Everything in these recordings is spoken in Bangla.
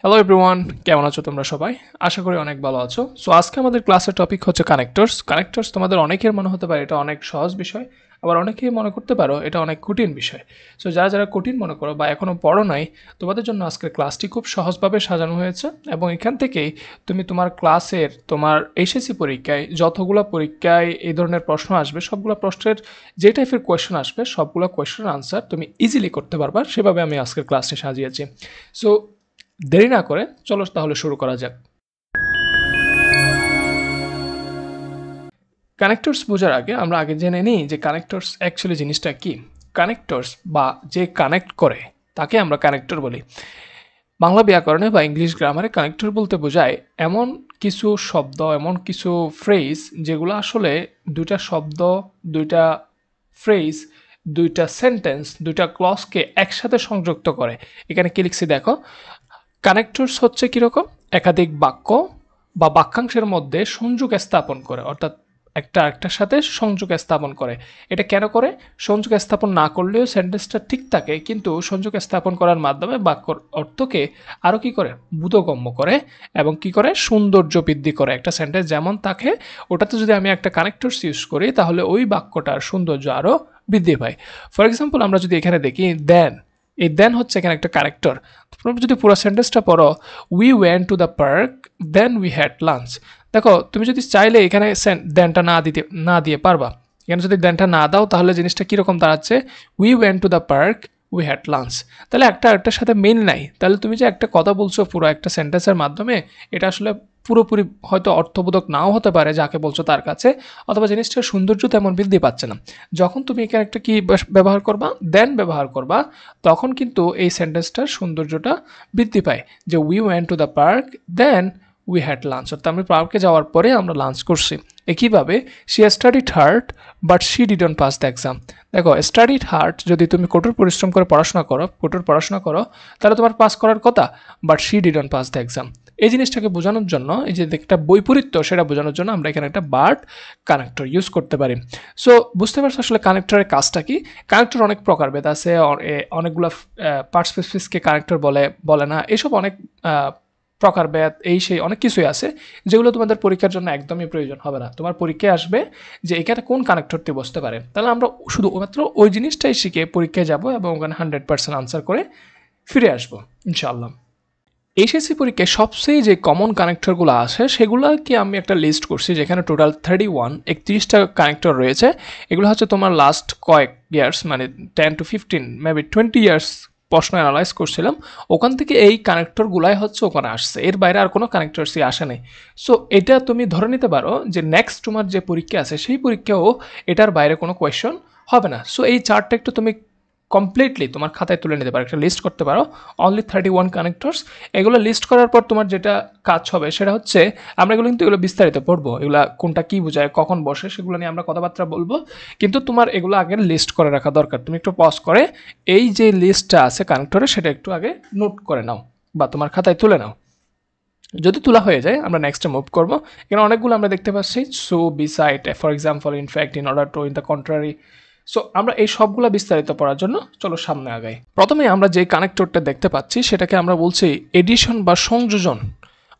হ্যালো এভরিওয়ান, কেমন আছো তোমরা সবাই? আশা করি অনেক ভালো আছো। সো আজকে আমাদের ক্লাসের টপিক হচ্ছে কানেক্টরস। কানেক্টরস তোমাদের অনেকের মনে হতে পারে এটা অনেক সহজ বিষয়, আবার অনেকেই মনে করতে পারো এটা অনেক কঠিন বিষয়। সো যারা যারা কঠিন মনে করো বা এখনও পড়ো নাই, তোমাদের জন্য আজকের ক্লাসটি খুব সহজভাবে সাজানো হয়েছে এবং এখান থেকেই তুমি তোমার ক্লাসের তোমার এসএসসি পরীক্ষায় যতগুলো পরীক্ষায় এই ধরনের প্রশ্ন আসবে সবগুলো প্রশ্নের যে টাইপের কোয়েশ্চেন আসবে সবগুলো কোয়েশ্চেনের আনসার তুমি ইজিলি করতে পারবা। সেভাবে আমি আজকের ক্লাসটি সাজিয়েছি। সো দেরি না করে চলো তাহলে শুরু করা যাক। কানেক্টরস বোঝার আগে আমরা আগে জেনে নিই যে কানেক্টরস অ্যাকচুয়ালি জিনিসটা কি। কানেক্টরস বা যে কানেক্ট করে তাকে আমরা কানেক্টর বলি। বাংলা ব্যাকরণে বা ইংলিশ গ্রামারে কানেক্টর বলতে বোঝায় এমন কিছু শব্দ, এমন কিছু ফ্রেজ যেগুলো আসলে দুইটা শব্দ, দুইটা ফ্রেজ, দুইটা সেন্টেন্স, দুইটা ক্লজকে একসাথে সংযুক্ত করে। এখানে কি লিখছি দেখো, কানেক্টরস হচ্ছে কীরকম, একাধিক বাক্য বা বাক্যাংশের মধ্যে সংযোগ স্থাপন করে, অর্থাৎ একটা আরেকটার সাথে সংযোগ স্থাপন করে। এটা কেন করে? সংযোগ স্থাপন না করলেও সেন্টেন্সটা ঠিক থাকে, কিন্তু সংযোগ স্থাপন করার মাধ্যমে বাক্যর অর্থকে আরও কী করে, বোধগম্য করে এবং কি করে, সৌন্দর্য বৃদ্ধি করে। একটা সেন্টেন্স যেমন থাকে ওটাতে যদি আমি একটা কানেক্টরস ইউজ করি তাহলে ওই বাক্যটার সৌন্দর্য আরও বৃদ্ধি পায়। ফর এক্সাম্পল আমরা যদি এখানে দেখি দেন, এই দেন হচ্ছে এখানে একটা কানেক্টর। তোমরা যদি পুরো সেন্টেন্সটা পড়ো, we went to the park then we had lunch. দেখো তুমি যদি চাইলে এখানে দেনটা না দিয়ে পারবা। এখানে যদি দেনটা না দাও তাহলে জিনিসটা কীরকম দাঁড়াচ্ছে, we went to the park we had lunch. তাহলে একটা একটার সাথে মিল নাই। তাহলে তুমি যে একটা কথা বলছো পুরো একটা সেন্টেন্সের মাধ্যমে, এটা আসলে পুরোপুরি হয়তো অর্থবোধক নাও হতে পারে যাকে বলছো তার কাছে, অথবা জিনিসটার সৌন্দর্য তেমন বৃদ্ধি পাচ্ছে না। যখন তুমি এখানে একটা কি ব্যবহার করবা, দেন ব্যবহার করবা, তখন কিন্তু এই সেন্টেন্সটার সৌন্দর্যটা বৃদ্ধি পায়। যে we went to the park then we had lunch, অর্থাৎ আমি পার্কে যাওয়ার পরে আমরা লাঞ্চ করছি। একইভাবে she studied hard but she didn't pass the exam. দেখো স্টাডিড হার্ড, যদি তুমি কঠোর পরিশ্রম করে পড়াশোনা করো তাহলে তোমার পাস করার কথা, but she didn't pass the exam. এই জিনিসটাকে বোঝানোর জন্য, এই যে একটা বৈপরীত্য সেটা বোঝানোর জন্য আমরা এখানে একটা বাট কানেক্টর ইউজ করতে পারি। সো বুঝতে পারছো আসলে কানেক্টরের কাজটা কি। কানেক্টর অনেক প্রকারভেদ আছে, অনেকগুলো পার্টস্পেসিফিক্সকে কানেক্টর বলে না, এসব অনেক প্রকারভেদ, এই সেই অনেক কিছুই আছে যেগুলো তোমাদের পরীক্ষার জন্য একদমই প্রয়োজন হবে না। তোমার পরীক্ষায় আসবে যে এখানে কোন কানেক্টরটি বসতে পারে, তাহলে আমরা শুধুমাত্র ওই জিনিসটাই শিখে পরীক্ষায় যাব এবং ওখানে 100% আনসার করে ফিরে আসবো ইনশাআল্লাহ। এইচএসসি পরীক্ষায় সবচেয়ে যে কমন কানেক্টরগুলো আসে সেগুলোকে আমি একটা লিস্ট করছি, যেখানে টোটাল 31টা কানেক্টর রয়েছে। এগুলো হচ্ছে তোমার লাস্ট কয়েক ইয়ার্স, মানে 10 to 15 মেবি 20 ইয়ার্স প্রশ্ন অ্যানালাইজ করছিলাম, ওখান থেকে এই কানেক্টরগুলাই হচ্ছে ওখানে আসছে, এর বাইরে আর কোনো কানেক্টরসই আসে নাই। সো এটা তুমি ধরে নিতে পারো যে নেক্সট তোমার যে পরীক্ষা আছে সেই পরীক্ষাও এটার বাইরে কোনো কোয়েশ্চন হবে না। সো এই চার্টটা একটু তুমি কমপ্লিটলি তোমার খাতায় তুলে নিতে পারো, একটা লিস্ট করতে পারো, অনলি 31 কানেক্টরস। এগুলো লিস্ট করার পর তোমার যেটা কাজ হবে সেটা হচ্ছে, আমরা এগুলো বিস্তারিত পড়বো, এগুলো কোনটা কী বোঝায়, কখন বসে, সেগুলো নিয়ে আমরা কথাবার্তা বলবো, কিন্তু তোমার এগুলো আগে লিস্ট করে রাখা দরকার। তুমি একটু পজ করে এই যে লিস্টটা আছে কানেক্টরে সেটা একটু আগে নোট করে নাও বা তোমার খাতায় তুলে নাও। যদি তোলা হয়ে যায় আমরা নেক্সটে মুভ করবো। এখানে অনেকগুলো আমরা দেখতে পাচ্ছি, so beside, for example, in fact, in order to, in the contrary. So আমরা এই সবগুলো বিস্তারিত পড়ার জন্য চলো সামনে আগাই। প্রথমে আমরা যে কানেক্টরটা দেখতে পাচ্ছি সেটাকে আমরা বলছি এডিশন বা সংযোজন,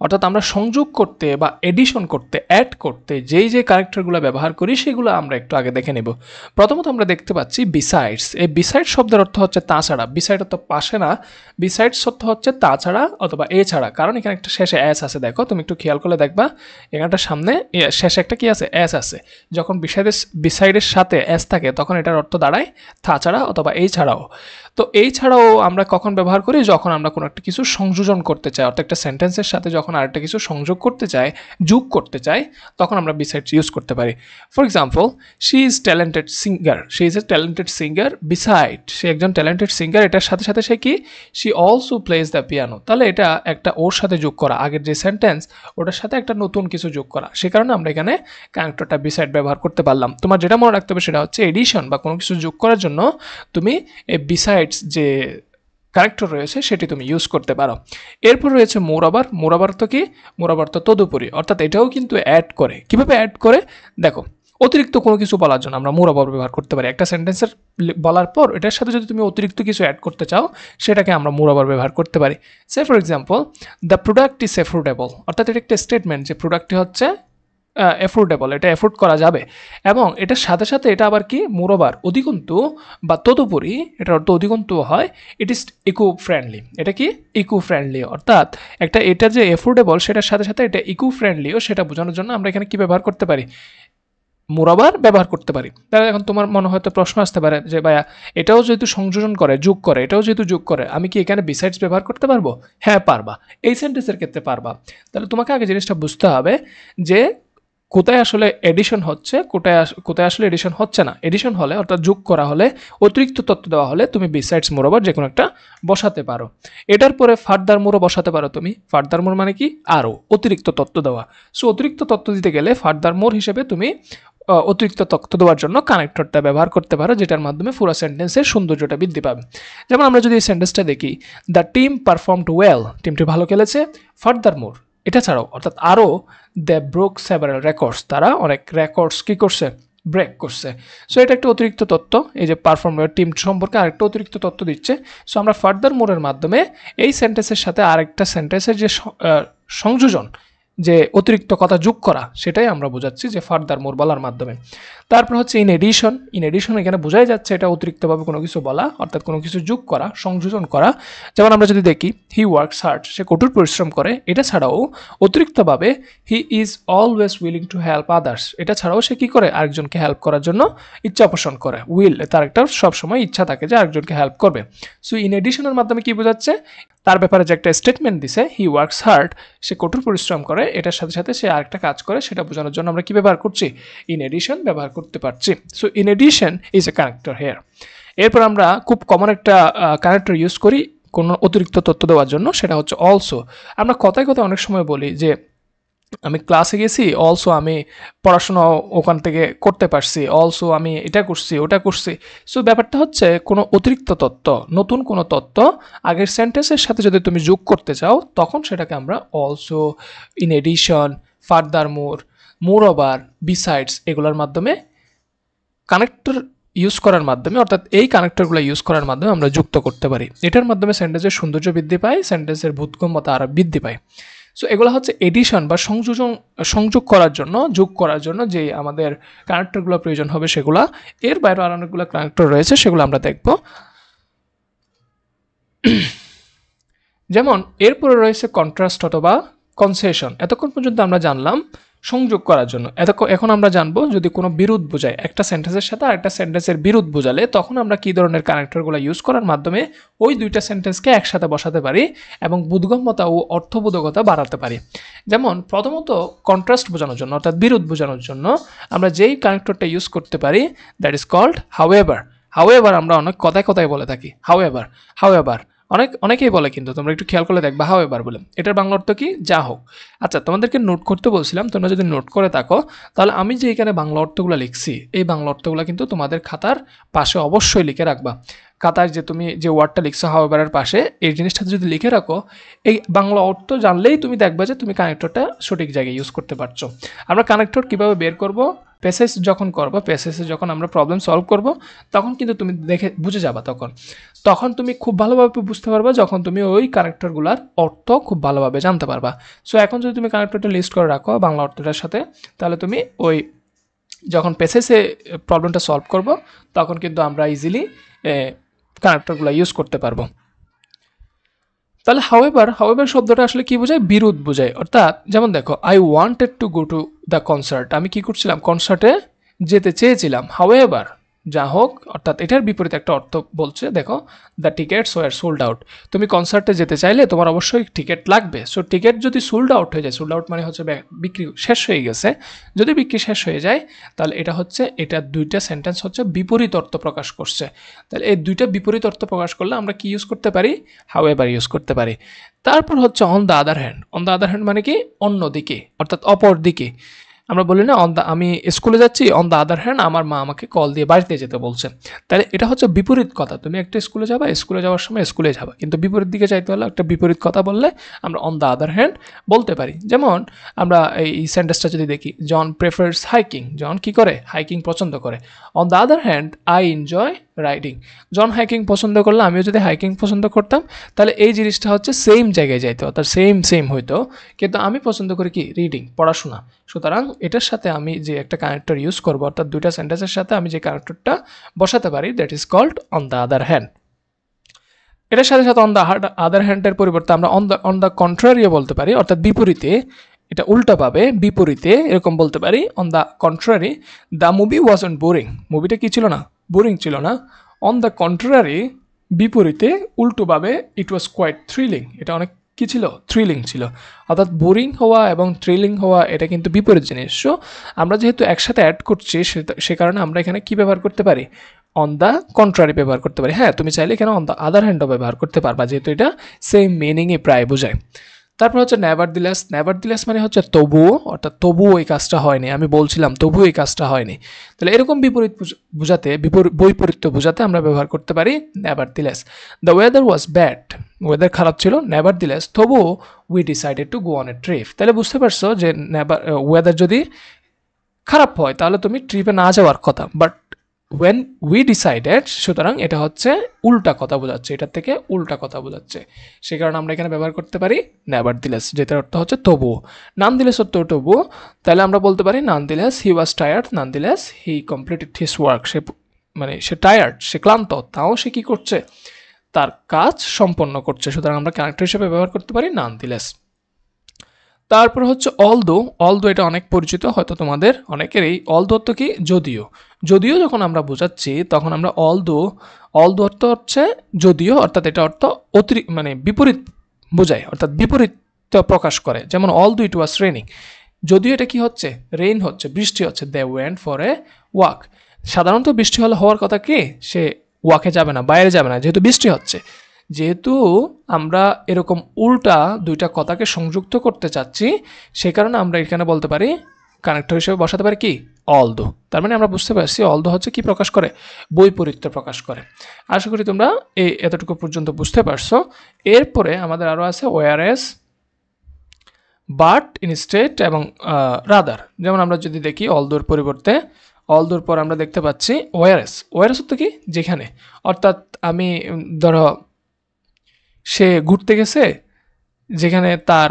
অর্থাৎ আমরা সংযোগ করতে বা এডিশন করতে, অ্যাড করতে যে কানেক্টরগুলো ব্যবহার করি সেগুলো আমরা একটু আগে দেখে নেব। প্রথমত আমরা দেখতে পাচ্ছি বিসাইডস। এই বিসাইড শব্দের অর্থ হচ্ছে তাছাড়া। বিসাইড অর্থ পাশে না, বিসাইডস অর্থ হচ্ছে তাছাড়া অথবা এছাড়া। কারণ এখানে একটা শেষে অ্যাস আছে, দেখো তুমি একটু খেয়াল করলে দেখবা এখানটা সামনে শেষে একটা কি আছে, অ্যাস আছে। যখন বিসাইডের সাথে অ্যাস থাকে তখন এটার অর্থ দাঁড়ায় তাছাড়া অথবা এছাড়াও। তো এই ছাড়াও আমরা কখন ব্যবহার করি, যখন আমরা কোনো একটা কিছু সংযোজন করতে চাই, অর্থাৎ একটা সেন্টেন্সের সাথে যখন আরেকটা কিছু সংযোগ করতে চাই, যোগ করতে চাই, তখন আমরা বিসাইডস ইউজ করতে পারি। For example, she is talented singer, she is a talented singer beside, সে একজন ট্যালেন্টেড সিঙ্গার, এটার সাথে সাথে সে কি, she also plays the piano. তাহলে এটা একটা ওর সাথে যোগ করা, আগের যে সেন্টেন্স ওটার সাথে একটা নতুন কিছু যোগ করা, সে কারণে আমরা এখানে কানেক্টরটা বিসাইড ব্যবহার করতে পারলাম। তোমার যেটা মনে রাখতে হবে সেটা হচ্ছে এডিশন বা কোনো কিছু যোগ করার জন্য তুমি এই বিসাইডস যে কানেক্টর রয়েছে সেটি তুমি ইউজ করতে পারো। এরপর রয়েছে মোরাবার। মোরাবার তো কি, মোরাবার তো তদুপরি, অর্থাৎ এটাও কিন্তু অ্যাড করে। কিভাবে অ্যাড করে দেখো, অতিরিক্ত কোনো কিছু বলার জন্য আমরা মোরওভার ব্যবহার করতে পারি। একটা সেন্টেন্সের বলার পর এটার সাথে যদি তুমি অতিরিক্ত কিছু অ্যাড করতে চাও সেটাকে আমরা মোরওভার ব্যবহার করতে পারি। সে for example the product is affordable, অর্থাৎ এটা একটা স্টেটমেন্ট যে প্রোডাক্টটি হচ্ছে অ্যাফোর্ডেবল, এটা অ্যাফোর্ড করা যাবে, এবং এটার সাথে সাথে এটা আবার কি মোরওভার অধিকন্তু বা তদুপরি, এটার অর্থ অধিকন্তু হয় ইট ইজ ইকো ফ্রেন্ডলি। এটা কি ইকো ফ্রেন্ডলি, অর্থাৎ এটা যে অ্যাফোর্ডেবল সেটার সাথে সাথে এটা ইকো ফ্রেন্ডলিও সেটা বোঝানোর জন্য আমরা এখানে কি ব্যবহার করতে পারি, মোরওভার ব্যবহার করতে পারি। তাহলে এখন তোমার মনে হয়তো প্রশ্ন আসতে পারে যে ভাইয়া এটাও যেহেতু সংযোজন করে, যোগ করে, এটাও যেহেতু যোগ করে, আমি কি এখানে বিসাইডস ব্যবহার করতে পারবো? হ্যাঁ পারবা, এই সেন্টেন্সের ক্ষেত্রে পারবা। তাহলে তোমাকে আগে জিনিসটা বুঝতে হবে যে কোথায় আসলে এডিশন হচ্ছে, কোথায় আসলে এডিশন হচ্ছে না। এডিশন হলে অর্থাৎ যোগ করা হলে, অতিরিক্ত তথ্য দেওয়া হলে তুমি বিসাইডস মোরওভার যে কোনো একটা বসাতে পারো। এটার পরে ফার্দার মোরও বসাতে পারো তুমি। ফার্দার মোর মানে কি, আরও অতিরিক্ত তথ্য দেওয়া। সো অতিরিক্ত তথ্য দিতে গেলে ফার্দার মোর হিসেবে তুমি অতিরিক্ত তথ্য দেওয়ার জন্য কানেক্টরটা ব্যবহার করতে পারো, যেটার মাধ্যমে পুরো সেন্টেন্সের সৌন্দর্যটা বৃদ্ধি পাবে। যেমন আমরা যদি এই সেন্টেন্সটা দেখি, দ্য টিম পারফর্মড ওয়েল, টিমটি ভালো খেলেছে। ফার্দার মোর, এটা ছাড়াও অর্থাৎ আরও, দে ব্রোক সেভারাল রেকর্ডস, তারা অনেক রেকর্ডস কি করছে, ব্রেক করছে। সো এটা একটা অতিরিক্ত তথ্য, এই যে পারফর্ম টিম সম্পর্কে আরেকটা অতিরিক্ত তথ্য দিচ্ছে। সো আমরা ফার্দার মোরের মাধ্যমে এই সেন্টেন্সের সাথে আরেকটা সেন্টেন্সের যে সংযোজন, যে অতিরিক্ত কথা যোগ করা, সেটাই আমরা বোঝাচ্ছি যে ফার্দার মোর বলার মাধ্যমে। তারপর হচ্ছে ইন এডিশন। ইন এডিশন এখানে বোঝাই যাচ্ছে এটা অতিরিক্তভাবে কোনো কিছু বলা, অর্থাৎ কোনো কিছু যোগ করা, সংযোজন করা। যেমন আমরা যদি দেখি হি ওয়ার্কস হার্ড, সে কঠোর পরিশ্রম করে। এটা ছাড়াও অতিরিক্তভাবে he is always willing to help others, এটা ছাড়াও সে কি করে, আরেকজনকে হেল্প করার জন্য ইচ্ছা পোষণ করে। উইল, তার একটা সবসময় ইচ্ছা থাকে যে আরেকজনকে হেল্প করবে। সো ইন এডিশনের মাধ্যমে কি বোঝাচ্ছে, তার ব্যাপারে যে একটা স্টেটমেন্ট দিছে, হি ওয়ার্কস হার্ড, সে কঠোর পরিশ্রম করে, এটার সাথে সাথে সে আরেকটা কাজ করে, সেটা বোঝানোর জন্য আমরা কি ব্যবহার করছি, ইন এডিশন ব্যবহার করতে পারছি। So in addition is a connector here. এরপর আমরা খুব কমন একটা কানেক্টর ইউজ করি কোনো অতিরিক্ত তথ্য দেওয়ার জন্য, সেটা হচ্ছে অলসো। আমরা কথায় কথায় অনেক সময় বলি যে আমি ক্লাসে গেছি, অলসো আমি পড়াশোনা ওখান থেকে করতে পারছি, অলসো আমি এটা করছি ওটা করছি। সো ব্যাপারটা হচ্ছে কোনো অতিরিক্ত তথ্য, নতুন কোনো তথ্য আগের সেন্টেন্সের সাথে যদি তুমি যোগ করতে চাও, তখন সেটাকে আমরা also, in addition, furthermore, moreover, besides এগুলোর মাধ্যমে কানেক্টর ইউজ করার মাধ্যমে, অর্থাৎ এই কানেক্টরগুলো ইউজ করার মাধ্যমে আমরা যুক্ত করতে পারি। এটার মাধ্যমে সেন্টেন্সের সৌন্দর্য বৃদ্ধি পায়, সেন্টেন্সের বোধগম্যতা আরও বৃদ্ধি পায়। সো এগুলো হচ্ছে এডিশন বা সংযোগ করার জন্য, যোগ করার জন্য যে আমাদের কানেক্টরগুলো প্রয়োজন হবে সেগুলা। এর বাইরে আরও অনেকগুলো কানেক্টর রয়েছে, সেগুলো আমরা দেখব। যেমন এরপরে রয়েছে কন্ট্রাস্ট অথবা কনসেশন। এতক্ষণ পর্যন্ত আমরা জানলাম সংযোগ করার জন্য। এখন আমরা জানবো যদি কোনো বিরোধ বোঝায়, একটা সেন্টেন্সের সাথে আরেকটা সেন্টেন্সের বিরোধ বোঝালে তখন আমরা কী ধরনের কানেক্টরগুলো ইউজ করার মাধ্যমে ওই দুইটা সেন্টেন্সকে একসাথে বসাতে পারি এবং বোধগম্যতা ও অর্থবোধকতা বাড়াতে পারি। যেমন প্রথমত কন্ট্রাস্ট বোঝানোর জন্য, অর্থাৎ বিরোধ বোঝানোর জন্য আমরা যেই কানেক্টরটা ইউজ করতে পারি, that is called however. However আমরা অনেক কথায় কথায় বলে থাকি, হাউএভার হাউএভার অনেকেই বলে, কিন্তু তোমরা একটু খেয়াল করলে দেখবা হাউএভার বলে। এটার বাংলা অর্থ কি, যা হোক। আচ্ছা, তোমাদেরকে নোট করতে বলছিলাম, তোমরা যদি নোট করে থাকো তাহলে আমি যে এখানে বাংলা অর্থগুলো লিখছি, এই বাংলা অর্থগুলো কিন্তু তোমাদের খাতার পাশে অবশ্যই লিখে রাখবা। খাতায় যে তুমি যে ওয়ার্ডটা লিখছো হাউএভারের পাশে, এই জিনিসটা যদি লিখে রাখো, এই বাংলা অর্থ জানলেই তুমি দেখবা যে তুমি কানেক্টরটা সঠিক জায়গায় ইউজ করতে পারছো। আমরা কানেক্টর কিভাবে বের করব, প্যাসেজ যখন করবো, প্যাসেজে যখন আমরা প্রবলেম সলভ করব, তখন কিন্তু তুমি দেখে বুঝে যাবা। তখন তুমি খুব ভালোভাবে বুঝতে পারবা যখন তুমি ওই কানেক্টরগুলোর অর্থ খুব ভালোভাবে জানতে পারবা। সো এখন যদি তুমি কানেক্টরটা লিস্ট করে রাখো বাংলা অর্থটার সাথে, তাহলে তুমি ওই যখন প্যাসেজে প্রবলেমটা সলভ করব, তখন কিন্তু আমরা ইজিলি কানেক্টরগুলো ইউজ করতে পারবো। তাহলে হাউএভার শব্দটা আসলে কি বোঝায়, বিরোধ বোঝায়। অর্থাৎ যেমন দেখো, I wanted to go to the concert, আমি কি করছিলাম, কনসার্টে যেতে চেয়েছিলাম। হাউএভার, যা হোক, অর্থাৎ এটার বিপরীতে একটা অর্থ বলছে। দেখো, the tickets were sold out, তুমি কনসার্টে যেতে চাইলে তোমার অবশ্যই টিকিট লাগবে। সো টিকিট যদি সোল্ড আউট হয়ে যায়, সোল্ড আউট মানে হচ্ছে বিক্রি শেষ হয়ে গেছে, যদি বিক্রি শেষ হয়ে যায় তাহলে এটা দুইটা সেন্টেন্স হচ্ছে বিপরীত অর্থ প্রকাশ করছে। তাহলে এই দুইটা বিপরীত অর্থ প্রকাশ করলে আমরা কি ইউজ করতে পারি, হাউএভার ইউজ করতে পারি। তারপর হচ্ছে on the other hand. On the other hand মানে কি, অন্যদিকে, অর্থাৎ অপর দিকে। আমরা বলি না আমি স্কুলে যাচ্ছি, অন দ্য আদার হ্যান্ড আমার মা আমাকে কল দিয়ে বাড়িতে যেতে বলছে। তাহলে এটা হচ্ছে বিপরীত কথা। তুমি একটা স্কুলে যাবা, স্কুলে যাওয়ার সময় স্কুলে যাবা, কিন্তু বিপরীত দিকে চাইতে হলে একটা বিপরীত কথা বললে আমরা অন দ্য আদার হ্যান্ড বলতে পারি। যেমন আমরা এই সেন্টেন্সটা যদি দেখি, জন প্রেফার্স হাইকিং, জন কি করে, হাইকিং পছন্দ করে। On the other hand I enjoy riding, John hiking পছন্দ করলে আমিও যদি হাইকিং পছন্দ করতাম, তাহলে এই জিনিসটা হচ্ছে সেম জায়গায় যাইতো, অর্থাৎ সেম হইতো, কিন্তু আমি পছন্দ করি কি, রিডিং, পড়াশোনা। সুতরাং এটার সাথে আমি যে একটা কানেক্টর ইউজ করবো, অর্থাৎ দুইটা সেন্টেন্সের সাথে আমি যে কানেক্টরটা বসাতে পারি, that is called on the other hand. এটার সাথে সাথে অন দ্য আদার হ্যান্ডের পরিবর্তে আমরা অন দ্য কন্ট্রারিও বলতে পারি, অর্থাৎ বিপরীতে, এটা উল্টাভাবে বিপরীতে এরকম বলতে পারি, on the contrary the movie wasn't boring, মুভিটা কি ছিল না, বোরিং ছিল না। অন দ্য কন্ট্রারি বিপরীতে উল্টোভাবে ইট ওয়াজ কোয়াইট থ্রিলিং, এটা অনেক কি ছিল, থ্রিলিং ছিল। অর্থাৎ বোরিং হওয়া এবং থ্রিলিং হওয়া এটা কিন্তু বিপরীত জিনিস। সো আমরা যেহেতু একসাথে অ্যাড করছি, সে কারণে আমরা এখানে কি ব্যবহার করতে পারি, অন দ্য কন্ট্রারি ব্যবহার করতে পারি। হ্যাঁ, তুমি চাইলে এখানে অন দ্য আদার হ্যান্ডও ব্যবহার করতে পারবা, যেহেতু এটা সেম মিনিংই প্রায় বোঝায়। তারপর হচ্ছে নেভারদিলেস, নেভারদিলেস মানে হচ্ছে তবুও, অর্থাৎ তবুও এই কাজটা হয়নি, আমি বলছিলাম তবুও এই কাজটা হয়নি। তাহলে এরকম বিপরীত বোঝাতে, বৈপরীত্য বোঝাতে আমরা ব্যবহার করতে পারি নেভারদিলেস। The weather was bad, weather খারাপ ছিল, নেভারদিলেস তবুও we decided to go on a trip. তাহলে বুঝতে পারছো যে ওয়েদার যদি খারাপ হয় তাহলে তুমি ট্রিপে না যাওয়ার কথা, বাট ওয়েন উই ডিসাইডেড, সুতরাং এটা হচ্ছে উল্টা কথা বোঝাচ্ছে, এটার থেকে উল্টা কথা বোঝাচ্ছে। সেই কারণে আমরা এখানে ব্যবহার করতে পারি নেভারদিলেস, যেটার অর্থ হচ্ছে তবুও। নানদিলেস অর্থ তবুও, তাহলে আমরা বলতে পারি nonetheless he was tired, nonetheless he completed his work, সে টায়ার্ড, সে ক্লান্ত, তাও সে কি করছে, তার কাজ সম্পন্ন করছে। সুতরাং আমরা কানেক্টর হিসেবে ব্যবহার করতে পারি নানদিলেস। তারপর হচ্ছে অলদো, অলদো এটা অনেক পরিচিত হয়তো তোমাদের অনেকেরই। অলদো অর্থ কি, যদিও, যদিও যখন আমরা বোঝাচ্ছি তখন আমরা অলদো অর্থ হচ্ছে যদিও, অর্থাৎ এটা অর্থ অতিরিক্ত মানে বিপরীত বোঝায়, অর্থাৎ বিপরীত প্রকাশ করে। যেমন অলদো ইট ওয়াজ রেনিং, যদিও এটা কি হচ্ছে, রেইন হচ্ছে, বৃষ্টি হচ্ছে। They went for a walk, সাধারণত বৃষ্টি হলে হওয়ার কথা কি, সে ওয়াকে যাবে না, বাইরে যাবে না, যেহেতু বৃষ্টি হচ্ছে। যেহেতু আমরা এরকম উল্টা দুইটা কথাকে সংযুক্ত করতে চাচ্ছি, সে কারণে আমরা এখানে বলতে পারি, কানেক্টর হিসেবে বসাতে পারি কি, অলদো। তার মানে আমরা বুঝতে পারছি অলদো হচ্ছে কি প্রকাশ করে, বৈপরীত্য প্রকাশ করে। আশা করি তোমরা এই এতটুকু পর্যন্ত বুঝতে পারছো। এরপরে আমাদের আরও আছে ওয়ারএস, বাট, ইনস্টেড এবং রাদার। যেমন আমরা যদি দেখি অলদোর পরিবর্তে, অলদোর পর আমরা দেখতে পাচ্ছি ওয়ারএস। ওয়ারএস হচ্ছে কি, যেখানে, অর্থাৎ আমি ধরো সে ঘুরতে গেছে যেখানে তার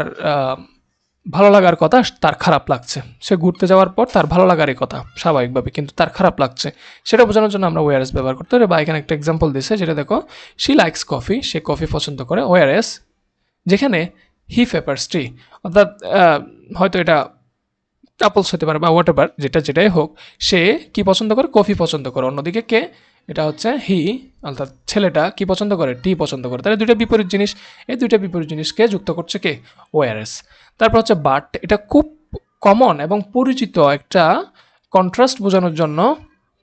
ভালো লাগার কথা, তার খারাপ লাগছে। সে ঘুরতে যাওয়ার পর তার ভালো লাগারই কথা স্বাভাবিকভাবে, কিন্তু তার খারাপ লাগছে, সেটা বোঝানোর জন্য আমরা ওয়ারএস ব্যবহার করতে পারি। বা এখানে একটা এক্সাম্পল দিছে, যেটা দেখো, she likes coffee, say coffee পছন্দ করে। ওয়ারএস যেখানে হি ফেভারস টি, অর্থাৎ হয়তো এটা কাপলস হতে পারে বা হোয়াট এভার, যেটাই হোক, সে কি পছন্দ করে, কফি পছন্দ করে। অন্যদিকে কে, এটা হচ্ছে হি, অর্থাৎ ছেলেটা কি পছন্দ করে, টি পছন্দ করে। তাহলে দুইটা বিপরীত জিনিস, এই দুইটা বিপরীত জিনিসকে যুক্ত করছে কে, ওয়ারএস। তারপর হচ্ছে বাট, এটা খুব কমন এবং পরিচিত একটা কন্ট্রাস্ট বোঝানোর জন্য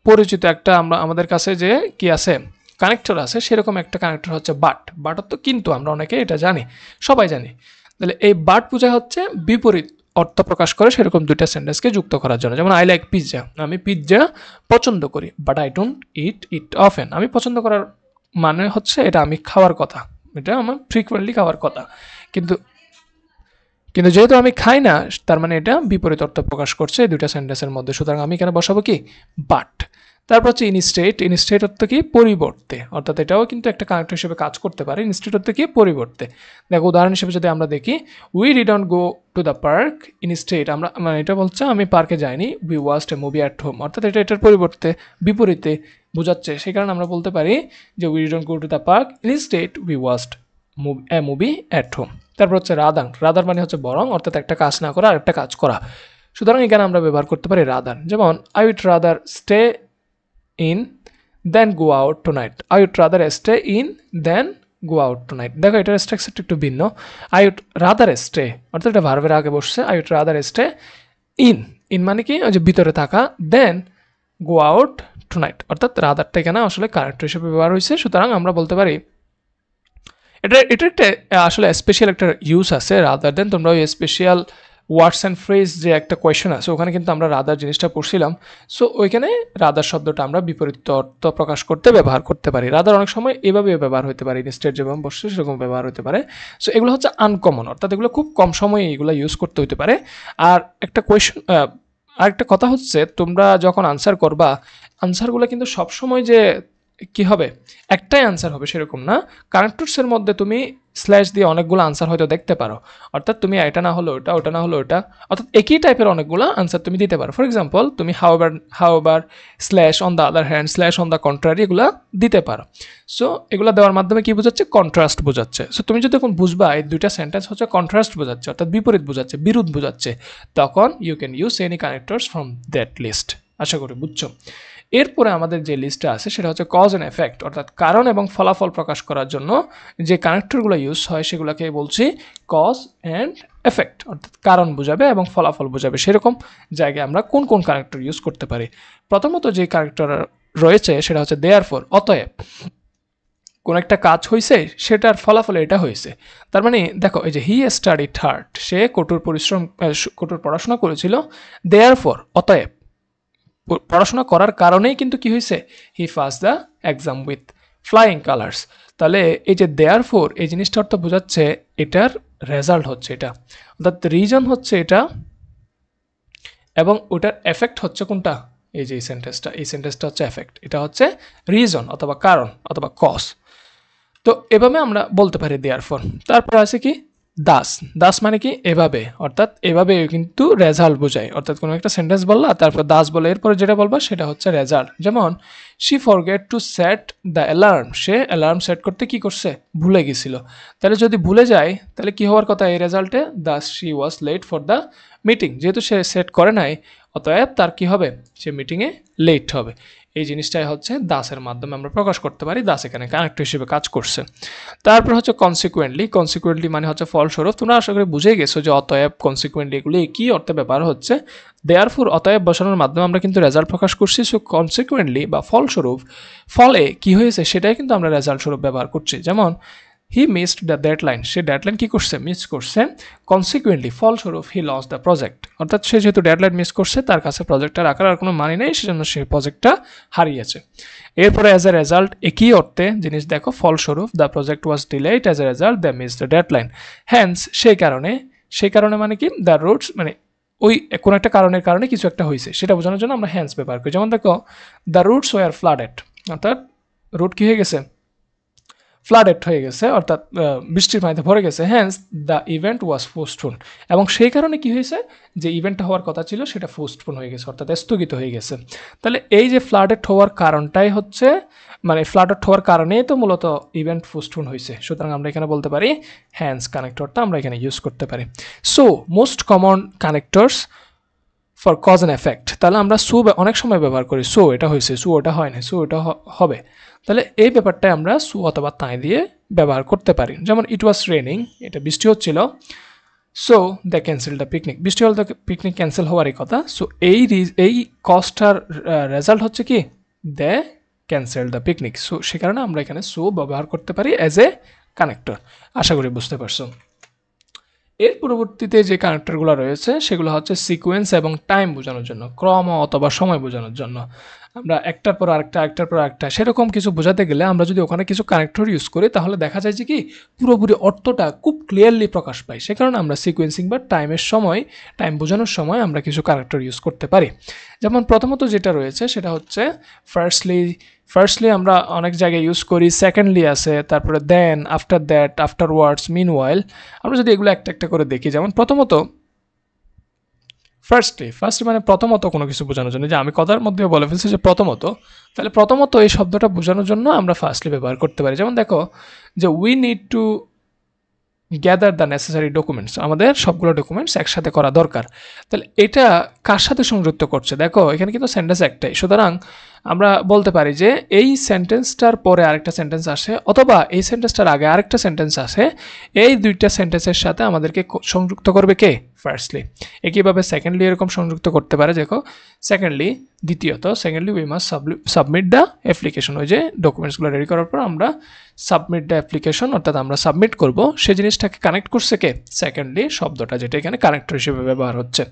পরিচিত একটা, আমাদের কাছে যে কি আছে, কানেক্টর আছে, সেরকম একটা কানেক্টর হচ্ছে বাট। বাট তো কিন্তু আমরা অনেকে এটা জানি, সবাই জানি। তাহলে এই বাট বোঝা হচ্ছে বিপরীত অর্থ প্রকাশ করে সেরকম দুইটা সেন্টেন্সকে যুক্ত করার জন্য। যেমন আই লাইক পিৎজা, আমি পিৎজা পছন্দ করি, but I don't it often, আমি পছন্দ করার মানে হচ্ছে এটা আমি খাওয়ার কথা, এটা আমার ফ্রিকুয়েন্টলি খাওয়ার কথা, কিন্তু কিন্তু যেহেতু আমি খাই না, তার মানে এটা বিপরীত অর্থ প্রকাশ করছে এই দুইটা সেন্টেন্সের মধ্যে। সুতরাং আমি এখানে বসাবো কি, বাট। তারপর হচ্ছে ইনস্টেড, ইনস্টেড অর্থ কি, পরিবর্তে, অর্থাৎ এটাও কিন্তু একটা কানেক্টর হিসেবে কাজ করতে পারে। ইনস্টেড অর্থ কি, পরিবর্তে। দেখো উদাহরণ হিসেবে যদি আমরা দেখি, we didn't go to the park, instead, আমরা মানে এটা বলছে আমি পার্কে যাইনি, we watched A movie at home, অর্থাৎ এটা এটার পরিবর্তে, বিপরীতে বোঝাচ্ছে। সেই কারণে আমরা বলতে পারি যে we didn't go to the park, instead we watched A movie at home. তারপর হচ্ছে রাদার, রাদার মানে হচ্ছে বরং, অর্থাৎ একটা কাজ না করা আরেকটা কাজ করা। সুতরাং এখানে আমরা ব্যবহার করতে পারি রাদার। যেমন I would rather stay in than go out tonight, I would rather stay in than go out tonight. দেখো এটার স্ট্রাকচারটা একটু ভিন্ন। আই উড রাদার স্টে, অর্থাৎ এটা ভার্বের আগে বসছে। I would rather stay in, in মানে কি, ওই যে ভিতরে থাকা, then go out tonight, অর্থাৎ রাদারটা এখানে আসলে কারেক্টর হিসেবে ব্যবহার হয়েছে। সুতরাং আমরা বলতে পারি এটা একটা আসলে স্পেশাল একটা ইউজ আছে রাদার দেন, তোমরা ওই স্পেশাল ওয়ার্ডস অ্যান্ড ফ্রেজ যে একটা কোয়েশ্চেন আছে ওখানে কিন্তু আমরা রাদার জিনিসটা পড়ছিলাম। সো ওইখানে রাদার শব্দটা আমরা বিপরীত অর্থ প্রকাশ করতে ব্যবহার করতে পারি। রাদার অনেক সময় এভাবে ব্যবহার হতে পারে, ইনস্টেড যেরকম বসছে সেরকম ব্যবহার হতে পারে। সো এগুলো হচ্ছে আনকমন, অর্থাৎ এগুলো খুব কম সময়ে এগুলো ইউজ করতে হতে পারে। আর একটা কোয়েশ্চেন, আরেকটা কথা হচ্ছে, তোমরা যখন আনসার করবা, আনসারগুলো কিন্তু সবসময় যে কি হবে একটাই আনসার হবে সেরকম না। কানেক্টরসের মধ্যে তুমি স্ল্যাশ দিয়ে অনেকগুলো আনসার হয়তো দেখতে পারো, অর্থাৎ তুমি এটা না হলো ওটা, ওটা না হলো ওটা, অর্থাৎ একই টাইপের অনেকগুলো আনসার তুমি দিতে পারো। ফর এক্সাম্পল তুমি however slash on the other hand slash on the contrary এগুলো দিতে পারো। সো এগুলো দেওয়ার মাধ্যমে কি বোঝাচ্ছে? কন্ট্রাস্ট বোঝাচ্ছে। সো তুমি যদি এখন বুঝবা এই দুইটা সেন্টেন্স হচ্ছে কন্ট্রাস্ট বোঝাচ্ছে, অর্থাৎ বিপরীত বোঝাচ্ছে, বিরোধ বোঝাচ্ছে, তখন you can use any connectors from that list. আশা করি বুঝছো। এরপরে আমাদের যে লিস্টটা আছে সেটা হচ্ছে কজ অ্যান্ড এফেক্ট, অর্থাৎ কারণ এবং ফলাফল প্রকাশ করার জন্য যে কানেক্টরগুলো ইউজ হয় সেগুলোকে বলছি কজ অ্যান্ড এফেক্ট, অর্থাৎ কারণ বোঝাবে এবং ফলাফল বোঝাবে। সেরকম জায়গায় আমরা কোন কোন কানেক্টর ইউজ করতে পারি? প্রথমত যে কানেক্টর রয়েছে সেটা হচ্ছে দেয়ারফর, অতএব। কোন একটা কাজ হয়েছে সেটার ফলাফলে এটা হয়েছে, তার মানে দেখো এই যে হি স্টাডিড হার্ড, সে কঠোর পড়াশোনা করেছিল। দেয়ারফর, অতএব, পড়াশোনা করার কারণেই কিন্তু কি হয়েছে? হি pass the exam with flying colours. তাহলে এই যে দেয়ার ফোর এই জিনিসটা অর্থ বোঝাচ্ছে এটার রেজাল্ট হচ্ছে এটা, অর্থাৎ রিজন হচ্ছে এটা, এবং ওটার এফেক্ট হচ্ছে কোনটা? এই যে এই সেন্টেন্সটা হচ্ছে এফেক্ট, এটা হচ্ছে রিজন অথবা কারণ অথবা কজ। তো এভাবে আমরা বলতে পারি দেয়ার ফর। তারপর আছে কি দাস। দাস মানে কি? এভাবে, অর্থাৎ এভাবে কিন্তু রেজাল্ট বোঝায়, অর্থাৎ কোনো একটা সেন্টেন্স বললা তারপর দাস বলে এরপরে যেটা বলবা সেটা হচ্ছে রেজাল্ট। যেমন she forget to set the alarm, say alarm set করতে কি করছে? ভুলে গেছিল। তাহলে যদি ভুলে যায় তাহলে কি হওয়ার কথা এই রেজাল্টে? Thus she was late for the meeting, যেহেতু সে সেট করে নাই অতএব তার কি হবে? সে মিটিংয়ে লেট হবে। এই জিনিসটাই হচ্ছে দাসের মাধ্যমে আমরা প্রকাশ করতে পারি, দাস এখানে কানেক্টর হিসেবে কাজ করছে। তারপর হচ্ছে কনসিকুয়েন্টলি মানে হচ্ছে ফলস্বরূপ। তোমরা আশা করি বুঝে গেছো যে অতএব, কনসিকুয়েন্টলি এগুলি কি অর্থে ব্যবহার হচ্ছে। দেয়ারফর, অতএব বসানোর মাধ্যমে আমরা কিন্তু রেজাল্ট প্রকাশ করছি। সো কনসিকুয়েন্টলি বা ফলস্বরূপ, ফলে কি হয়েছে সেটাই কিন্তু আমরা রেজাল্ট স্বরূপ ব্যবহার করছি। যেমন হি missed the deadline, say deadline কি করছে? মিস করছে। কনসিকুয়েন্টলি, ফলস্বরূপ, হি লস দ্য প্রজেক্ট, অর্থাৎ সে যেহেতু ডেডলাইন মিস করছে তার কাছে প্রজেক্টটা রাখার আর কোনো মানে নেই, সেজন্য সে প্রজেক্টটা হারিয়েছে। এরপরে অ্যাজ এ রেজাল্ট, একই অর্থে জিনিস দেখো, ফলস্বরূপ the project was delayed, as a result the miss the deadline. Hence, সেই কারণে মানে কি? দ্য রুটস মানে ওই কোনো একটা কারণের কারণে কিছু একটা হয়েছে সেটা বোঝানোর জন্য আমরা হ্যান্স ব্যবহার করি। যেমন দেখো দ্য রুটস ওয়ার ফ্লাডেড, অর্থাৎ রুট কি হয়ে গেছে? ফ্লাডেড হয়ে গেছে, অর্থাৎ বৃষ্টির পানিতে ভরে গেছে। Hence the event was postpone, এবং সেই কারণে কি হয়েছে? যে ইভেন্টটা হওয়ার কথা ছিল সেটা পোস্টপোন হয়ে গেছে, অর্থাৎ স্থগিত হয়ে গেছে। তাহলে এই যে ফ্লাডেড হওয়ার কারণটাই হচ্ছে, মানে ফ্লাডেড হওয়ার কারণেই তো মূলত ইভেন্ট পোস্টপোন হয়েছে। সুতরাং আমরা এখানে বলতে পারি হ্যান্স কানেক্টরটা আমরা এখানে ইউজ করতে পারি। So most common connectors for cause and effect. তাহলে আমরা সো অনেক সময় ব্যবহার করি, সো এটা হয়েছে, সো ওটা হয় না, সো এটা হবে। তাহলে এই ব্যাপারটাই আমরা সো অথবা তাই দিয়ে ব্যবহার করতে পারি। যেমন ইট ওয়াজ রেনিং, এটা বৃষ্টি হচ্ছিল। So the cancel the picnic, বৃষ্টি হলে তো পিকনিক ক্যান্সেল হওয়ারই কথা। সো এই কজটার রেজাল্ট হচ্ছে কি? The cancel the picnic. So সে কারণে আমরা এখানে সো ব্যবহার করতে পারি অ্যাজ এ কানেক্টর। আশা করি বুঝতে পারছো। এর পরবর্তীতে যে কানেক্টরগুলো রয়েছে সেগুলো হচ্ছে সিকোয়েন্স এবং টাইম বোঝানোর জন্য, ক্রম অথবা সময় বোঝানোর জন্য। আমরা একটার পর আরেকটা সেরকম কিছু বোঝাতে গেলে আমরা যদি ওখানে কিছু কানেক্টর ইউজ করি তাহলে দেখা যায় যে কি পুরোপুরি অর্থটা খুব ক্লিয়ারলি প্রকাশ পায়। সে কারণে আমরা সিকোয়েন্সিং বা টাইম বোঝানোর সময় আমরা কিছু কানেক্টর ইউজ করতে পারি। যেমন প্রথমত যেটা রয়েছে সেটা হচ্ছে ফার্স্টলি আমরা অনেক জায়গায় ইউজ করি, সেকেন্ডলি আছে, তারপরে দেন, আফটার দ্যাট, আফটারওয়ার্ডস, মিনওয়াইল। আমরা যদি এগুলো একটা একটা করে দেখি, যেমন প্রথমত ফার্স্টলি মানে প্রথমত কোনো কিছু বোঝানোর জন্য, যে আমি কথার মধ্যে বলে ফেলছি যে প্রথমত, তাহলে প্রথমত এই শব্দটা বোঝানোর জন্য আমরা ফার্স্টলি ব্যবহার করতে পারি। যেমন দেখো যে we need to gather the necessary documents, আমাদের সবগুলো ডকুমেন্টস একসাথে করা দরকার। তাহলে এটা কার সাথে সংযুক্ত করছে? দেখো এখানে কিন্তু সেন্টেন্স একটাই, সুতরাং আমরা বলতে পারি যে এই সেন্টেন্সটার পরে আরেকটা সেন্টেন্স আসে অথবা এই সেন্টেন্সটার আগে আরেকটা সেন্টেন্স আসে, এই দুইটা সেন্টেন্সের সাথে আমাদেরকে সংযুক্ত করবে কে? ফার্স্টলি। একইভাবে সেকেন্ডলি এরকম সংযুক্ত করতে পারে, দেখো সেকেন্ডলি, দ্বিতীয়ত secondly we must submit the application. ওই যে ডকুমেন্টসগুলো রেডি করার পর আমরা সাবমিট দ্য অ্যাপ্লিকেশন, অর্থাৎ আমরা সাবমিট করব, সেই জিনিসটাকে কানেক্ট করছে কে? সেকেন্ডলি শব্দটা, যেটা এখানে কানেক্টর হিসেবে ব্যবহার হচ্ছে।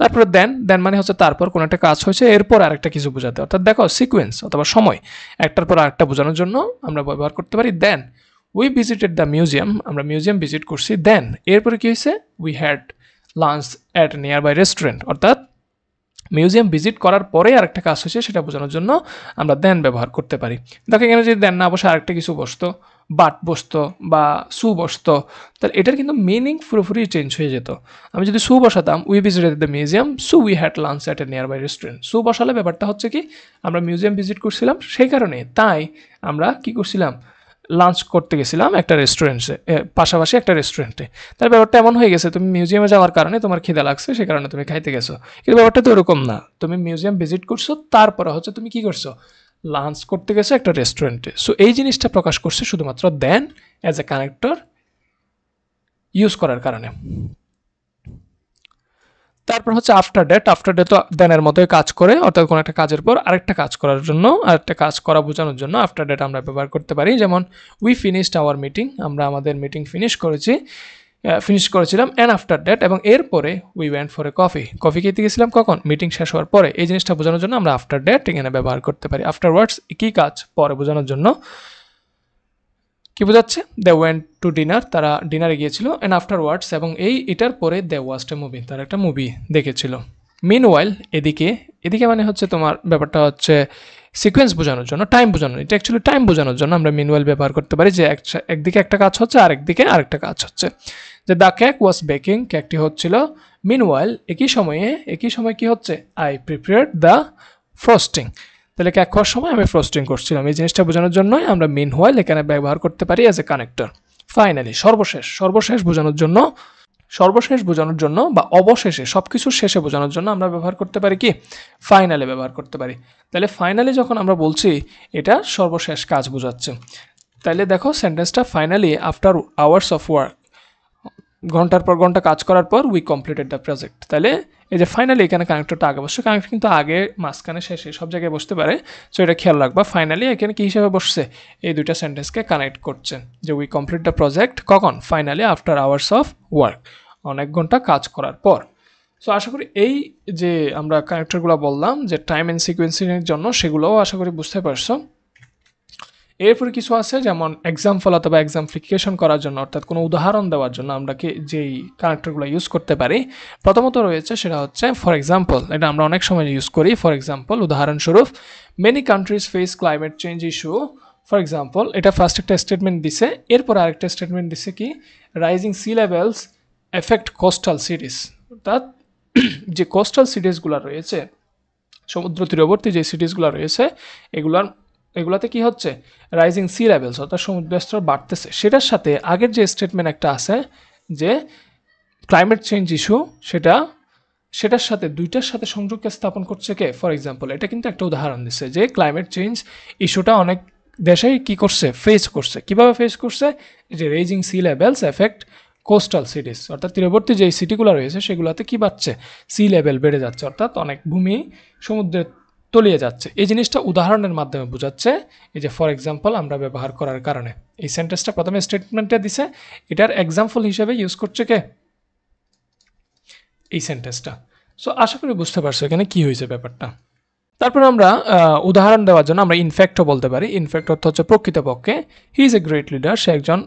তারপরে দেন মানে হচ্ছে তারপর কোনো একটা কাজ হয়েছে এরপর আরেকটা কিছু বোঝাতে, অর্থাৎ দেখো সিকোয়েন্স অথবা সময় একটার পর আরেকটা বোঝানোর জন্য আমরা ব্যবহার করতে পারি then. We visited the museum, আমরা মিউজিয়াম ভিজিট করছি, দেন এরপরে কি হয়েছে? We had lunch at nearby restaurant, অর্থাৎ মিউজিয়াম ভিজিট করার পরে আরেকটা কাজ হয়েছে সেটা বোঝানোর জন্য আমরা দেন ব্যবহার করতে পারি। দেখো এখানে যদি দেন না বসে আরেকটা কিছু বসতো, বাট বসতো বা সু বসতো, তাহলে এটার কিন্তু মিনিং পুরোপুরি চেঞ্জ হয়ে যেত। আমি যদি সু বসাতাম, we visited the museum, so we had lunch at a nearby restaurant, so বসালে ব্যাপারটা হচ্ছে কি আমরা মিউজিয়াম ভিজিট করছিলাম, সেই কারণে তাই আমরা কি করছিলাম? লাঞ্চ করতে গেছিলাম একটা রেস্টুরেন্টে, পাশাপাশি একটা রেস্টুরেন্টে। তার ব্যাপারটা এমন হয়ে গেছে তুমি মিউজিয়ামে যাওয়ার কারণে তোমার খিদা লাগছে, সে কারণে তুমি খাইতে গেছো, কিন্তু ব্যাপারটা তো এরকম না। তুমি মিউজিয়াম ভিজিট করছো, তারপরে হচ্ছে তুমি কি করছো? লাঞ্চ করতে গেছো একটা রেস্টুরেন্টে। সো এই জিনিসটা প্রকাশ করছে শুধুমাত্র দেন অ্যাজ এ কানেক্টর ইউজ করার কারণে। তারপর হচ্ছে আফটার ডেট, আফটার ডেট তো দেনের মতোই কাজ করে, অর্থাৎ কোনো একটা কাজের পর আরেকটা কাজ করার জন্য, আরেকটা কাজ করা বোঝানোর জন্য আফটার ডেট আমরা ব্যবহার করতে পারি। যেমন উই ফিনিশড আওয়ার মিটিং, আমরা আমাদের মিটিং ফিনিশ করেছিলাম অ্যান্ড আফটার ডেট, এবং এরপরে we went for A coffee খেতে গেছিলাম কখন? মিটিং শেষ হওয়ার পরে। এই জিনিসটা বোঝানোর জন্য আমরা আফটার ডেট এখানে ব্যবহার করতে পারি। আফটার ওয়ার্ডস কী কাজ? পরে বোঝানোর জন্য কি বোঝাচ্ছে? দে ওয়েন্ট টু ডিনার, তারা ডিনারে গিয়েছিল, অ্যান্ড আফটারওয়ার্ডস, এবং এটার পরে দে ওয়াচড এ মুভি, তারা একটা মুভি দেখেছিল। মিনওয়াইল, এদিকে মানে হচ্ছে তোমার ব্যাপারটা হচ্ছে সিকোয়েন্স বোঝানোর জন্য, টাইম বোঝানোর, এটা অ্যাকচুয়ালি টাইম বোঝানোর জন্য আমরা মিনওয়াইল ব্যবহার করতে পারি, যে একদিকে একটা কাজ হচ্ছে আরেকদিকে আরেকটা কাজ হচ্ছে। যে দ্য কেক ওয়াজ বেকিং, কেকটি হচ্ছিল। মিনওয়াইল, একই সময় কি হচ্ছে? আই প্রিপেয়ার্ড দ্য ফ্রস্টিং, তাহলে কেক খাওয়ার সময় আমি ফ্রস্টিং করছিলাম। এই জিনিসটা বোঝানোর জন্যই আমরা মিনওয়াইল এখানে ব্যবহার করতে পারি অ্যাজ এ কানেক্টর। ফাইনালি, সর্বশেষ বোঝানোর জন্য বা অবশেষে, সবকিছুর শেষে বোঝানোর জন্য আমরা ব্যবহার করতে পারি কি? ফাইনালি ব্যবহার করতে পারি। তাহলে ফাইনালি যখন আমরা বলছি, এটা সর্বশেষ কাজ বোঝাচ্ছে। তাহলে দেখো সেন্টেন্সটা, finally after hours of work, ঘন্টার পর ঘন্টা কাজ করার পর উই কমপ্লিটেড দ্য প্রজেক্ট। তাহলে এই যে ফাইনালি, এখানে কানেক্টরটা আগে বসছে, কানেক্টর কিন্তু আগে, মাঝখানে, শেষে সব জায়গায় বসতে পারে। সো এটা খেয়াল রাখবা। ফাইনালি এখানে কি হিসেবে বসছে? এই দুইটা সেন্টেন্সকে কানেক্ট করছে, যে উই কমপ্লিট দ্য প্রজেক্ট কখন? Finally after hours of work, অনেক ঘন্টা কাজ করার পর। সো আশা করি এই যে আমরা কানেক্টরগুলো বললাম যে টাইম অ্যান্ড সিকোয়েন্সিংয়ের জন্য, সেগুলোও আশা করি বুঝতে পারছো। এরপরে কিছু আছে, যেমন এক্সাম্পল অথবা এক্সাম্পলিফিকেশন করার জন্য, অর্থাৎ কোনো উদাহরণ দেওয়ার জন্য আমরা যেই কানেক্টরগুলো ইউজ করতে পারি। প্রথমত রয়েছে সেটা হচ্ছে ফর এক্সাম্পল, এটা আমরা অনেক সময় ইউজ করি। ফর এক্সাম্পল, উদাহরণস্বরূপ, many countries face climate change issue. For example, এটা ফার্স্ট একটা স্টেটমেন্ট দিছে, এরপর আরেকটা স্টেটমেন্ট দিছে কি? Rising sea levels effect coastal সিটিজ, অর্থাৎ যে কোস্টাল সিটিজগুলো রয়েছে, সমুদ্র তীরবর্তী যে সিটিজগুলো রয়েছে, এগুলাতে কি হচ্ছে? রাইজিং সি লেভেলস, অর্থাৎ সমুদ্রস্তর বাড়তেছে। সেটার সাথে আগের যে স্টেটমেন্ট একটা আছে যে ক্লাইমেট চেঞ্জ ইস্যু, সেটার সাথে দুইটার সাথে সংযোগ স্থাপন করছে কে? ফর এক্সাম্পল, এটা কিন্তু একটা উদাহরণ দিচ্ছে যে ক্লাইমেট চেঞ্জ ইস্যুটা অনেক দেশেই কি করছে? ফেস করছে। কিভাবে ফেস করছে? যে raising sea levels effect coastal সিটিজ, অর্থাৎ তীরবর্তী যে সিটিগুলো রয়েছে সেগুলোতে কি বাড়ছে? সি লেভেল বেড়ে যাচ্ছে, অর্থাৎ অনেক ভূমি সমুদ্রের তলিয়ে যাচ্ছে। এই জিনিসটা উদাহরণের মাধ্যমে বোঝাচ্ছে, এই যে ফর এক্সাম্পল আমরা ব্যবহার করার কারণে। এই সেন্টেন্সটা প্রথমে স্টেটমেন্টটা দিছে, এটার এক্সাম্পল হিসেবে ইউজ করছে কে? এই সেন্টেন্সটা। সো আশা করি বুঝতে পারছো এখানে কি হয়েছে ব্যাপারটা। তারপর আমরা উদাহরণ দেওয়ার জন্য আমরা ইনফ্যাক্টও বলতে পারি। ইনফ্যাক্ট অর্থ হচ্ছে প্রকৃতপক্ষে। He is a great leader, সে একজন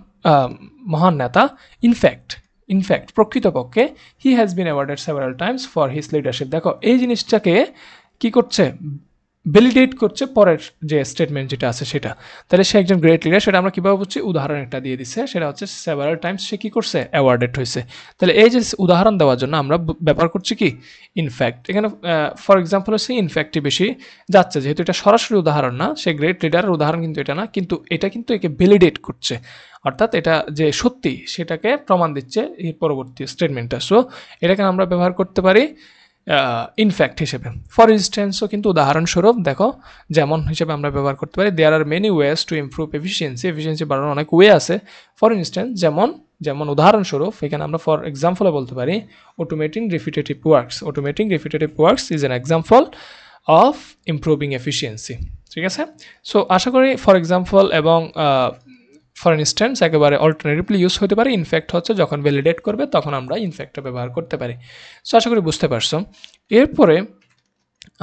মহান নেতা। ইনফ্যাক্ট প্রকৃতপক্ষে, he has been awarded several times for his leadership. দেখো এই জিনিসটাকে কি করছে? ভ্যালিডেট করছে পরের যে স্টেটমেন্ট যেটা আছে সেটা। তাহলে সে একজন গ্রেট লিডার, সেটা আমরা কীভাবে বুঝছি? উদাহরণ একটা দিয়ে দিচ্ছে, সেটা হচ্ছে সেভারাল টাইমস সে কী করছে? অ্যাওয়ার্ডেড হয়েছে। তাহলে এই যে উদাহরণ দেওয়ার জন্য আমরা ব্যবহার করছি কি? ইনফ্যাক্ট। এখানে ফর এক্সাম্পল হচ্ছে ইনফ্যাক্টই বেশি যাচ্ছে, যেহেতু এটা সরাসরি উদাহরণ না, সে গ্রেট লিডারের উদাহরণ কিন্তু এটা না, কিন্তু এটা কিন্তু একে ভ্যালিডেট করছে, অর্থাৎ এটা যে সত্যি সেটাকে প্রমাণ দিচ্ছে এই পরবর্তী স্টেটমেন্টটা। সো এটাকে আমরা ব্যবহার করতে পারি ইনফ্যাক্ট হিসেবে। ফর ইনস্ট্যান্সও কিন্তু উদাহরণস্বরূপ দেখো যেমন হিসেবে আমরা ব্যবহার করতে পারি, there are many ways to improve efficiency বাড়ানোর অনেক ওয়ে আছে। ফর ইনস্ট্যান্স যেমন যেমন উদাহরণস্বরূপ এখানে আমরা ফর এক্সাম্পলে বলতে পারি automating repetitive works is an example of improving efficiency. ঠিক আছে, সো আশা করি ফর এক্সাম্পল এবং ফর ইনস্ট্যান্স একেবারে অল্টারনেটিভলি ইউজ হতে পারে। ইনফ্যাক্ট হচ্ছে যখন ভ্যালিডেট করবে তখন আমরা ইনফ্যাক্টটা ব্যবহার করতে পারি। সো আশা করি বুঝতে পারছো। এরপরে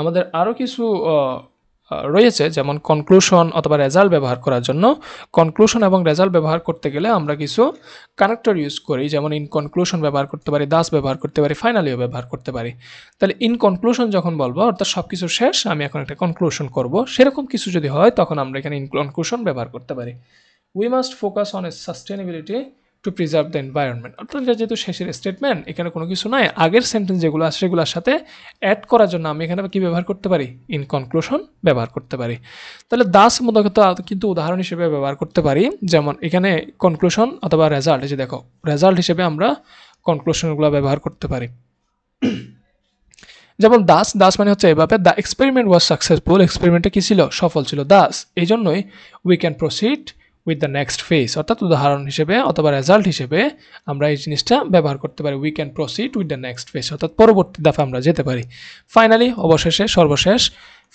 আমাদের আরও কিছু রয়েছে, যেমন কনক্লুশন অথবা রেজাল্ট ব্যবহার করার জন্য। কনক্লুশন এবং রেজাল্ট ব্যবহার করতে গেলে আমরা কিছু কানেক্টর ইউজ করি, যেমন ইন কনক্লুশন ব্যবহার করতে পারি, দাস ব্যবহার করতে পারি, ফাইনালিও ব্যবহার করতে পারি। তাহলে ইন কনক্লুশন যখন বলবো অর্থাৎ সব কিছু শেষ, আমি এখন একটা কনক্লুশন করব, সেরকম কিছু যদি হয় তখন আমরা এখানে ইন কনক্লুশন ব্যবহার করতে পারি। We must focus on a sustainability two preserve the environment. অর্থাৎ এটা যেহেতু শেষের স্টেটমেন্ট, এখানে কোনো কিছু নয়, আগের সেন্টেন্স যেগুলো আছে সেগুলোর সাথে অ্যাড করার জন্য আমি এখানে কি ব্যবহার করতে পারি, ইন কনক্লুশন ব্যবহার করতে পারি। তাহলে দাস মূলত কিন্তু উদাহরণ হিসেবে ব্যবহার করতে পারি, যেমন এখানে কনক্লুশন অথবা রেজাল্ট, এই যে দেখো রেজাল্ট হিসেবে আমরা কনক্লুশনগুলো ব্যবহার করতে পারি। যেমন দাস মানে হচ্ছে এভাবে, দ্য এক্সপেরিমেন্ট ওয়াজ সাকসেসফুল, এক্সপেরিমেন্টটা কি ছিল, সফল ছিল। দাস এই জন্যই we can proceed with the next phase, অর্থাৎ উদাহরণ হিসেবে অথবা রেজাল্ট হিসেবে আমরা এই জিনিসটা ব্যবহার করতে পারি। We can proceed with the next phase, অর্থাৎ পরবর্তী দফা আমরা যেতে পারি। ফাইনালি অবশেষে, সর্বশেষ,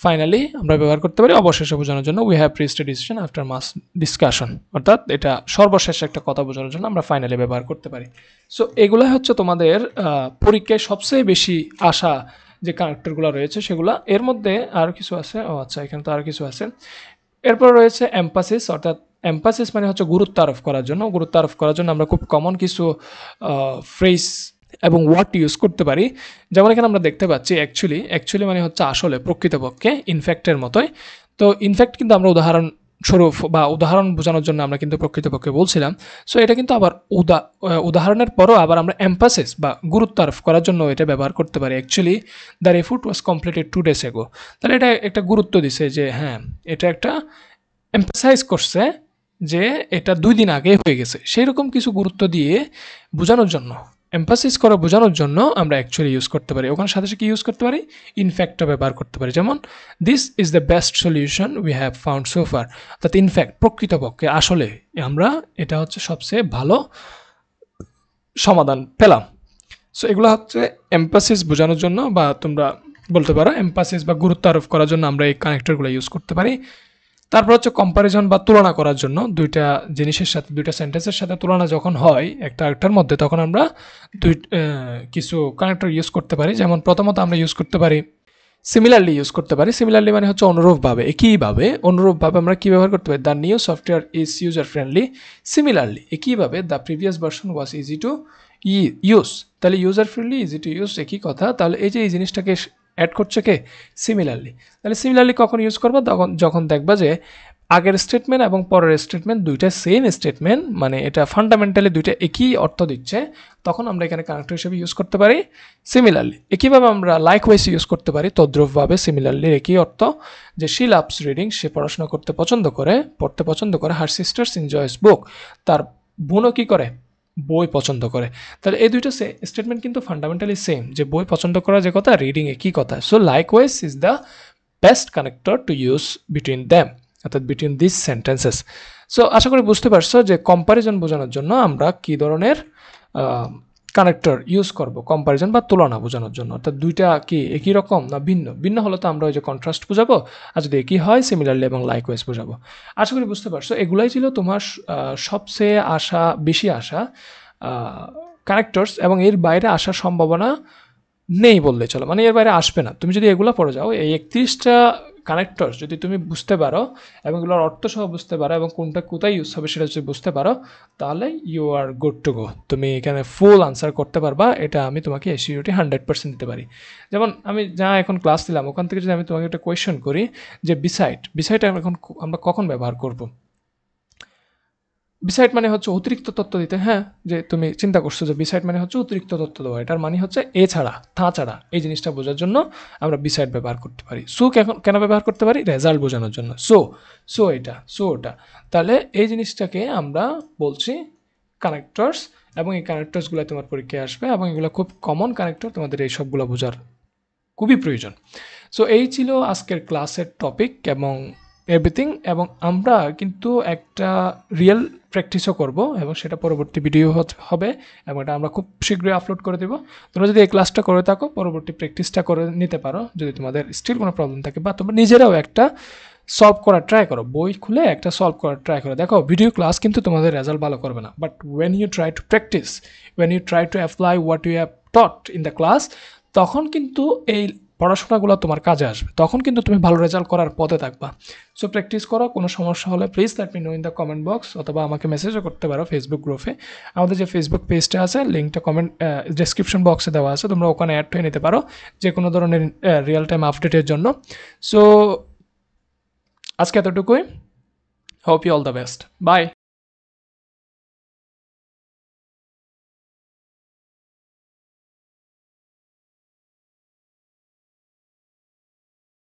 ফাইনালি আমরা ব্যবহার করতে পারি অবশেষে বোঝানোর জন্য। We have reached a decision after much discussion, অর্থাৎ এটা সর্বশেষ একটা কথা বোঝানোর জন্য আমরা ফাইনালি ব্যবহার করতে পারি। সো এগুলো হচ্ছে তোমাদের পরীক্ষায় সবচেয়ে বেশি আসা যে কানেক্টরগুলো রয়েছে সেগুলো। এর মধ্যে আরও কিছু আছে, আচ্ছা এখানে তো আরও কিছু আছে। এরপর রয়েছে এমফাসিস, অর্থাৎ এমফাসিস মানে হচ্ছে গুরুত্ব আরোপ করার জন্য। গুরুত্ব আরোপ করার জন্য আমরা খুব কমন কিছু ফ্রেজ এবং ওয়ার্ড ইউজ করতে পারি। যেমন এখানে আমরা দেখতে পাচ্ছি অ্যাকচুয়ালি মানে হচ্ছে আসলে, প্রকৃতপক্ষে, ইনফ্যাক্টের মতোই। তো ইনফ্যাক্ট কিন্তু আমরা উদাহরণস্বরূপ বা উদাহরণ বোঝানোর জন্য আমরা কিন্তু প্রকৃতপক্ষে বলছিলাম। সো এটা কিন্তু আবার উদাহরণের পরও আবার আমরা এমফাসিস বা গুরুত্ব আরোপ করার জন্য এটা ব্যবহার করতে পারি। Actually the report was completed 2 days ago। তাহলে এটা একটা গুরুত্ব দিছে যে হ্যাঁ, এটা একটা এমফাসাইজ করছে যে এটা 2 দিন আগে হয়ে গেছে, সেই রকম কিছু গুরুত্ব দিয়ে বোঝানোর জন্য, এমফাসিস করে বোঝানোর জন্য আমরা অ্যাকচুয়ালি ইউজ করতে পারি। ওখানে সাথে কি ইউজ করতে পারি, ইনফ্যাক্টটা ব্যবহার করতে পারি। যেমন this is the best solution we have found so far, অর্থাৎ ইনফ্যাক্ট প্রকৃতপক্ষে, আসলে আমরা এটা হচ্ছে সবচেয়ে ভালো সমাধান পেলাম। সো এগুলো হচ্ছে এমফাসিস বোঝানোর জন্য, বা তোমরা বলতে পারো এমফাসিস বা গুরুত্ব আরোপ করার জন্য আমরা এই কানেক্টরগুলো ইউজ করতে পারি। তারপর হচ্ছে কম্প্যারিজন বা তুলনা করার জন্য, দুইটা জিনিসের সাথে, দুইটা সেন্টেন্সের সাথে তুলনা যখন হয় একটা আরেকটার মধ্যে, তখন আমরা কিছু কানেক্টর ইউজ করতে পারি। যেমন প্রথমত আমরা ইউজ করতে পারি সিমিলারলি ইউজ করতে পারি। সিমিলারলি মানে হচ্ছে অনুরূপভাবে, একইভাবে, অনুরূপভাবে আমরা কী ব্যবহার করতে পারি, the new software is user friendly. Similarly একইভাবে, the previous version was easy to use. তাহলে user friendly, easy to use একই কথা। তাহলে এই যে এই জিনিসটাকে অ্যাড করছে কে, সিমিলারলি। তাহলে সিমিলারলি কখন ইউজ করবো, তখন যখন দেখবা যে আগের স্টেটমেন্ট এবং পরের স্টেটমেন্ট দুইটা সেম স্টেটমেন্ট, মানে এটা ফান্ডামেন্টালি দুইটা একই অর্থ দিচ্ছে, তখন আমরা এখানে কানেক্টর হিসেবে ইউজ করতে পারি সিমিলারলি। একইভাবে আমরা লাইকওয়াইজ ইউজ করতে পারি তদ্রূপভাবে। সিমিলারলির একই অর্থ, যে শি লাভস রিডিং, সে পড়াশোনা করতে পছন্দ করে, পড়তে পছন্দ করে। হার সিস্টার্স এনজয়স বুক, তার বোনও কী করে, বই পছন্দ করে। তাহলে এই দুইটা স্টেটমেন্ট কিন্তু ফান্ডামেন্টালি সেম, যে বই পছন্দ করা যে কথা, রিডিং একই কথা। So likewise is the best connector to use between them, অর্থাৎ বিটুইন দিস সেন্টেন্সেস। সো আশা করি বুঝতে পারছো যে কম্প্যারিজন বোঝানোর জন্য আমরা কী ধরনের কানেক্টর ইউজ করব, কম্প্যারিজন বা তুলনা বোঝানোর জন্য। অর্থাৎ দুইটা কি একই রকম না ভিন্ন, ভিন্ন হলে তো আমরা ওই যে কন্ট্রাস্ট বোঝাবো, আর যদি একই হয় সিমিলারলি এবং লাইকওয়াইজ বোঝাবো। আশা করি বুঝতে পারছো। এগুলাই ছিল তোমার সবচেয়ে বেশি আসা কানেক্টরস, এবং এর বাইরে আসার সম্ভাবনা নেই বললে চলো, মানে এর বাইরে আসবে না। তুমি যদি এগুলো পড়ে যাও, এই 31টা কানেক্টরস যদি তুমি বুঝতে পারো এবং এগুলোর অর্থ সহ বুঝতে পারো এবং কোনটা কোথায় ইউজ হবে সেটা যদি বুঝতে পারো, তাহলে you are good to go. তুমি এখানে ফুল আনসার করতে পারবা, এটা আমি তোমাকে এসিউরিটি 100% দিতে পারি। যেমন আমি যা এখন ক্লাস দিলাম, ওখান থেকে যদি আমি তোমাকে একটা কোয়েশ্চেন করি যে বিসাইড এখন আমরা কখন ব্যবহার করব। বিসাইড মানে হচ্ছে অতিরিক্ত তথ্য দিতে। হ্যাঁ, যে তুমি চিন্তা করছো যে বিসাইড মানে হচ্ছে অতিরিক্ত তথ্য দেওয়া, এটার মানে হচ্ছে এছাড়া, তা ছাড়া, এই জিনিসটা বোঝার জন্য আমরা বিসাইড ব্যবহার করতে পারি। সো কেন ব্যবহার করতে পারি, রেজাল্ট বোঝানোর জন্য। সো এটা, সো ওটা। তাহলে এই জিনিসটাকে আমরা বলছি কানেক্টরস, এবং এই কানেক্টরসগুলো তোমার পরীক্ষায় আসবে, এবং এগুলো খুব কমন কানেক্টর তোমাদের এই সবগুলো বোঝার খুবই প্রয়োজন। সো এই ছিল আজকের ক্লাসের টপিক এবং এভরিথিং, এবং আমরা কিন্তু একটা রিয়েল প্র্যাকটিসও করব এবং সেটা পরবর্তী ভিডিও হবে এবং এটা আমরা খুব শীঘ্রই আপলোড করে দেবো। তোমরা যদি এই ক্লাসটা করে থাকো, পরবর্তী প্র্যাকটিসটা করে নিতে পারো যদি তোমাদের স্টিল কোনো প্রবলেম থাকে, বা তোমরা নিজেরাও একটা সলভ করার ট্রাই করো, বই খুলে একটা সলভ করার ট্রাই করো। দেখো ভিডিও ক্লাস কিন্তু তোমাদের রেজাল্ট ভালো করবে না, but when you try to practise, when you try to apply what you have taught in the class, তখন কিন্তু এই পড়াশোনাগুলো তোমার কাজে আসবে, তখন কিন্তু তুমি ভালো রেজাল্ট করার পথে থাকবা। সো প্র্যাকটিস করো। কোনো সমস্যা হলে please let me no in the comment box, অথবা আমাকে মেসেজও করতে পারো ফেসবুক গ্রুপে। আমাদের যে ফেসবুক পেজটা আছে, লিঙ্কটা কমেন্ট ডেসক্রিপশন বক্সে দেওয়া আছে, তোমরা ওখানে অ্যাড হয়ে নিতে পারো যে কোনো ধরনের রিয়েল টাইম আপডেটের জন্য। সো আজকে এতটুকুই। Hope you all the best. By.